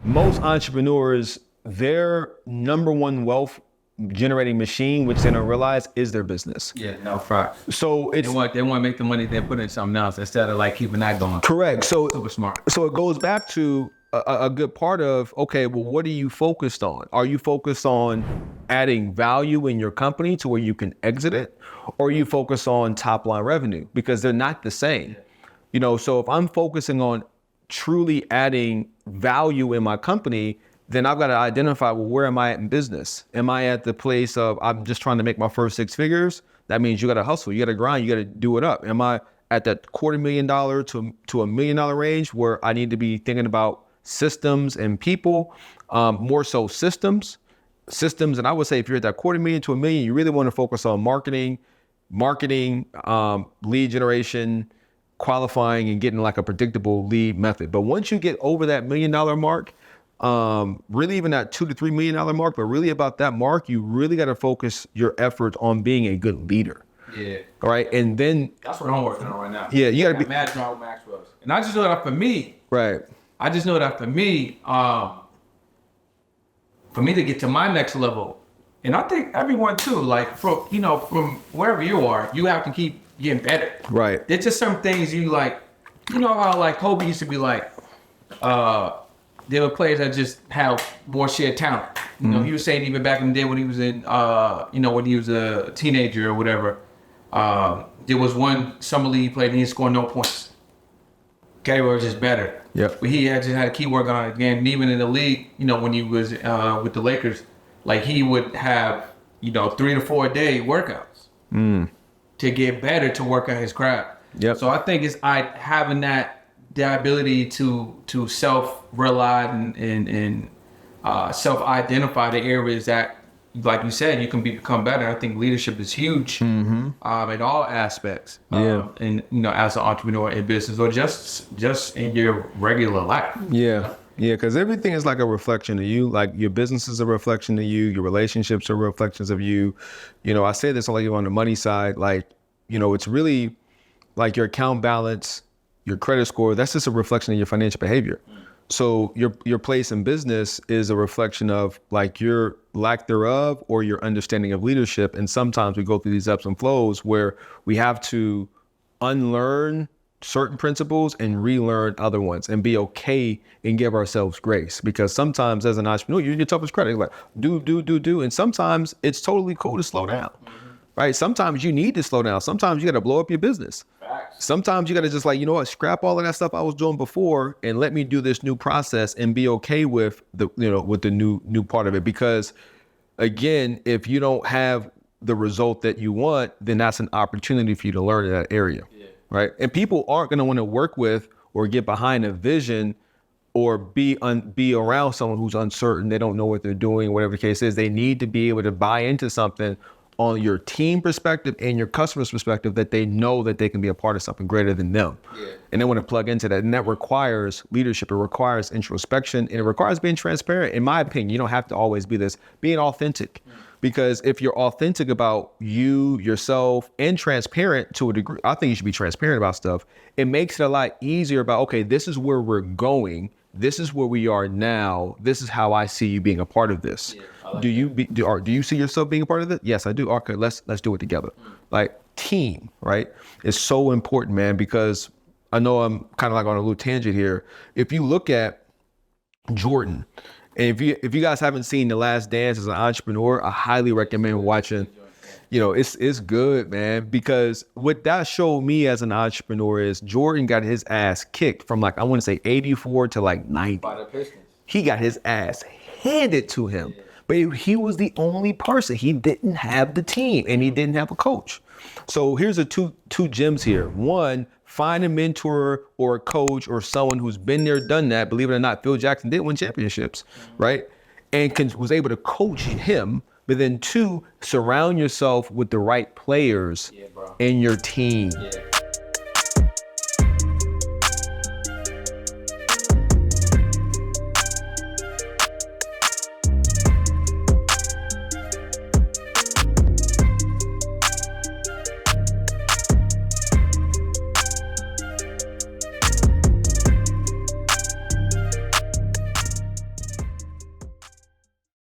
most entrepreneurs, their number one wealth generating machine, which they don't realize, is their business. Yeah, no fraud. So it's They want to make the money, then put it in something else instead of like keeping that going. correct. So Super smart. So it goes back to a good part of, okay, well, what are you focused on? Are you focused on adding value in your company to where you can exit it? Or are you focused on top line revenue? Because they're not the same. You know, so if I'm focusing on truly adding value in my company, then I've got to identify, well, where am I at in business? Am I at the place of, I'm just trying to make my first 6 figures? That means you got to hustle, you got to grind, you got to do it up. Am I at that $250,000 to $1 million range where I need to be thinking about systems and people, more so systems. And I would say if you're at that $250,000 to $1 million, you really want to focus on marketing, lead generation, qualifying, and getting like a predictable lead method. But once you get over that $1 million mark, really even that $2 to $3 million mark, but really about that mark, you really got to focus your effort on being a good leader. Yeah. All right. And then that's what I'm working on right now. Yeah, you got to be mad drama with Maxwell's. And I just know that for me. Right. I just know that for me to get to my next level, and I think everyone too, like from wherever you are, you have to keep getting better. Right. There's just some things you like, how like Kobe used to be like, there were players that just have more shared talent. You know, he was saying even back in the day when he was in, when he was a teenager or whatever, there was one summer league he played and he scored no points. Gary was just better. Yep. But he just had to keep working on it again. And even in the league, when he was with the Lakers, like he would have, 3 to 4 day workouts to get better, to work on his craft. Yep. So I think it's having the ability to self-realize and self-identify the areas that, like you said, you can become better. I think leadership is huge in all aspects. Yeah. And as an entrepreneur in business or just in your regular life. Yeah. Yeah, because everything is like a reflection of you. Like your business is a reflection of you. Your relationships are reflections of you. I say this like on the money side, like, it's really like your account balance, your credit score, that's just a reflection of your financial behavior. So your place in business is a reflection of like your lack thereof or your understanding of leadership. And sometimes we go through these ebbs and flows where we have to unlearn certain principles and relearn other ones and be okay and give ourselves grace. Because sometimes as an entrepreneur, you're your toughest critic, like do. And sometimes it's totally cool to slow down, right? Sometimes you need to slow down. Sometimes you got to blow up your business. Sometimes you got to just like, scrap all of that stuff I was doing before and let me do this new process and be okay with the new part of it. Because again, if you don't have the result that you want, then that's an opportunity for you to learn in that area. Yeah. Right. And people aren't going to want to work with or get behind a vision or be around someone who's uncertain. They don't know what they're doing, whatever the case is. They need to be able to buy into something on your team perspective and your customer's perspective, that they know that they can be a part of something greater than them. Yeah. And they want to plug into that. And that requires leadership. It requires introspection, and it requires being transparent. In my opinion, you don't have to always be this, being authentic. Because if you're authentic about you, yourself, and transparent to a degree, I think you should be transparent about stuff. It makes it a lot easier about, okay, this is where we're going. This is where we are now. This is how I see you being a part of this. Yeah. Do you see yourself being a part of it? Yes, I do. Okay, let's do it together. Like team, right? Is so important, man, because I know I'm kind of like on a little tangent here. If you look at Jordan, and if you guys haven't seen The Last Dance as an entrepreneur, I highly recommend watching. It's good, man, because what that showed me as an entrepreneur is Jordan got his ass kicked from like, I want to say 84 to like 90. By the Pistons. He got his ass handed to him. Yeah. But he was the only person. He didn't have the team and he didn't have a coach. So here's the two gems here. One, find a mentor or a coach or someone who's been there, done that. Believe it or not, Phil Jackson did win championships, right? And was able to coach him. But then 2, surround yourself with the right players in your team. Yeah.